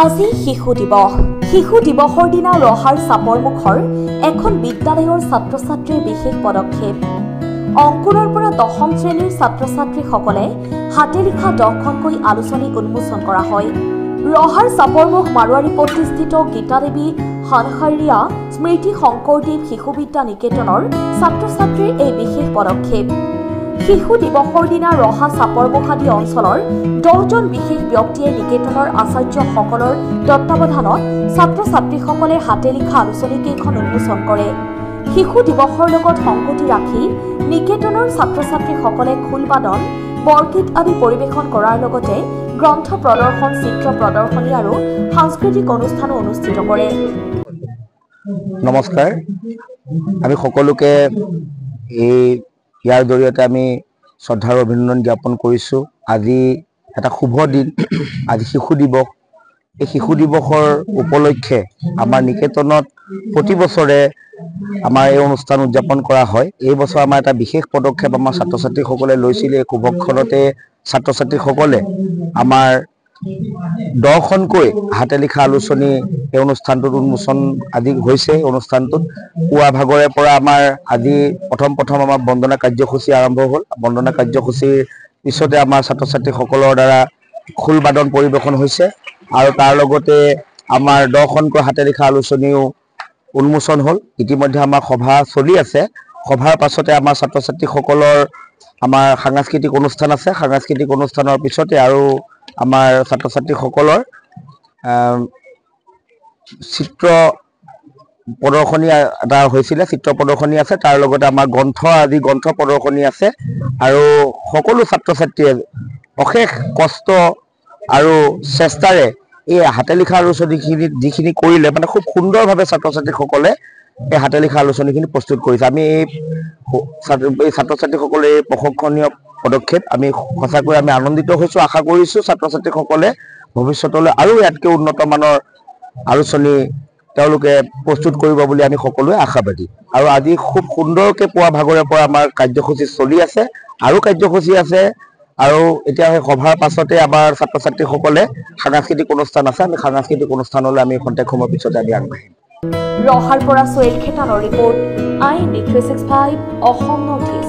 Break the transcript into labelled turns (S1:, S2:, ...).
S1: আজি শিশু দিৱসৰ দিনা ৰহাৰ চাপৰমুখৰ এখন বিদ্যালয়ৰ ছাত্ৰ ছাত্ৰীৰ বিশেষ পদক্ষেপ। অংকুৰৰ পৰা 10ম শ্ৰেণীৰ ছাত্ৰ ছাত্ৰীসকলে হাতে লিখা 10খনকৈ আলোচনী উন্মোচন কৰা হয়। ৰহাৰ চাপৰমুখ মাৰোৱাৰীপট্টিস্থিত গীতাদেৱী হানহাৰিয়া স্মৃতি শংকৰদেৱ শিশু বিদ্যা নিকেতনৰ ছাত্ৰ ছাত্ৰীৰ এই বিশেষ পদক্ষেপ। শিশু দিৱসৰ দিনা ৰহা চাপৰমুখ আদি অঞ্চলৰ 10জন বিশেষ ব্যক্তিয়ে নিকেতনৰ আচাৰ্যসকলৰ তত্বাৱধানত ছাত্ৰ ছাত্ৰীসকলে হাতে লিখা আলোচনীকেইখন উন্মোচন কৰে। শিশু দিৱসৰ লগত সংগতি ৰাখি নিকেতনৰ ছাত্ৰ ছাত্ৰীসকলে খোলবাদন, বৰগীত আদি পৰিৱেশন কৰাৰ লগতে গ্ৰন্থ প্ৰদৰ্শন, চিত্ৰ প্ৰদৰ্শনী আৰু সাংস্কৃতিক অনুষ্ঠানো অনুষ্ঠিত কৰে।
S2: নমস্কাৰ, আমি সকলোকে ইয়াৰ জৰিয়তে আমি শ্ৰদ্ধাৰ অভিনন্দন জ্ঞাপন কৰিছোঁ। আজি এটা শুভ দিন, আজি শিশু দিৱস। এই শিশু দিৱসৰ উপলক্ষে আমাৰ নিকেতনত প্ৰতি বছৰে আমাৰ এই অনুষ্ঠান উদযাপন কৰা হয়। এই বছৰ আমাৰ এটা বিশেষ পদক্ষেপ আমাৰ ছাত্ৰ ছাত্ৰীসকলে লৈছিলে। এই শুভক্ষণতে ছাত্ৰ ছাত্ৰীসকলে আমাৰ 10খনকৈ হাতে লিখা আলোচনী এই অনুষ্ঠানটোত উন্মোচন আজি হৈছে। অনুষ্ঠানটোত পুৱা ভাগৰে পৰা আমাৰ আজি প্ৰথম আমাৰ বন্দনা কাৰ্যসূচী আৰম্ভ হ'ল। বন্দনা কাৰ্যসূচীৰ পিছতে আমাৰ ছাত্ৰ ছাত্ৰীসকলৰ দ্বাৰা খোলবাদন পৰিৱেশন হৈছে আৰু তাৰ লগতে আমাৰ 10খনকৈ হাতে লিখা আলোচনীও উন্মোচন হ'ল। ইতিমধ্যে আমাৰ সভা চলি আছে। সভাৰ পাছতে আমাৰ ছাত্ৰ ছাত্ৰীসকলৰ আমাৰ সাংস্কৃতিক অনুষ্ঠান আছে। সাংস্কৃতিক অনুষ্ঠানৰ পিছতে আৰু আমাৰ ছাত্ৰ ছাত্ৰীসকলৰ চিত্ৰ প্ৰদৰ্শনী এটা হৈছিলে, চিত্ৰ প্ৰদৰ্শনী আছে। তাৰ লগতে আমাৰ গ্ৰন্থ প্ৰদৰ্শনী আছে আৰু সকলো ছাত্ৰ ছাত্ৰীয়ে অশেষ কষ্ট আৰু চেষ্টাৰে এই হাতে লিখা আলোচনীখিনি যিখিনি কৰিলে, মানে খুব সুন্দৰভাৱে ছাত্ৰ ছাত্ৰীসকলে এই হাতে লিখা আলোচনীখিনি প্ৰস্তুত কৰিছে। আমি এই ছাত্ৰ ছাত্ৰীসকলে এই প্ৰশংসনীয় পদক্ষেপ আমি সঁচাকৈ আমি আনন্দিত হৈছোঁ। আশা কৰিছোঁ ছাত্ৰ ছাত্ৰীসকলে ভৱিষ্যতলৈ আৰু ইয়াতকৈ উন্নত মানৰ আলোচনী তেওঁলোকে প্ৰস্তুত কৰিব বুলি আমি সকলোৱে আশাবাদী। আৰু আজি খুব সুন্দৰকৈ পুৱা ভাগৰে পৰা আমাৰ কাৰ্যসূচী চলি আছে, আৰু কাৰ্যসূচী আছে। আৰু এতিয়া সেই সভাৰ পাছতে আমাৰ ছাত্ৰ ছাত্ৰীসকলে সাংস্কৃতিক অনুষ্ঠান আছে। আমি সাংস্কৃতিক অনুষ্ঠানলৈ আমি খন্তেক সময়ৰ পিছতে আমি আগবাঢ়িম।
S1: ৰহাৰ পৰা সোহেল খেতানৰ ৰিপৰ্ট, IND 365 অসম নথি।